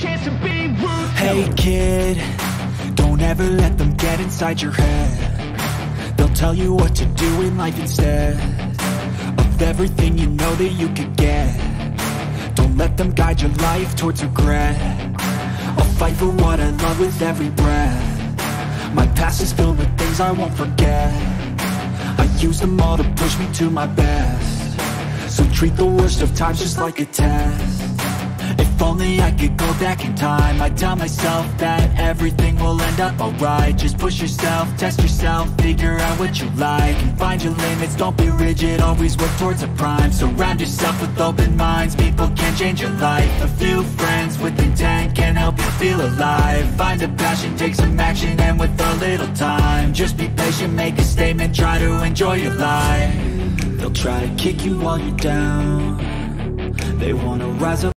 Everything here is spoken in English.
chance to be ruthless. Hey kid, don't ever let them get inside your head. They'll tell you what to do in life instead of everything you know that you could get. Don't let them guide your life towards regret. I'll fight for what I love with every breath. My past is filled with things I won't forget. I use them all to push me to my best. So treat the worst of times just like a test. If only I could go back in time, I'd tell myself that everything will end up alright. Just push yourself, test yourself, figure out what you like, and find your limits, don't be rigid, always work towards a prime. Surround yourself with open minds, people can change your life. A few friends with intent can help you feel alive. Find a passion, take some action, and with a little time, just be patient, make a statement, try to enjoy your life. They'll try to kick you while you're down. They wanna rise up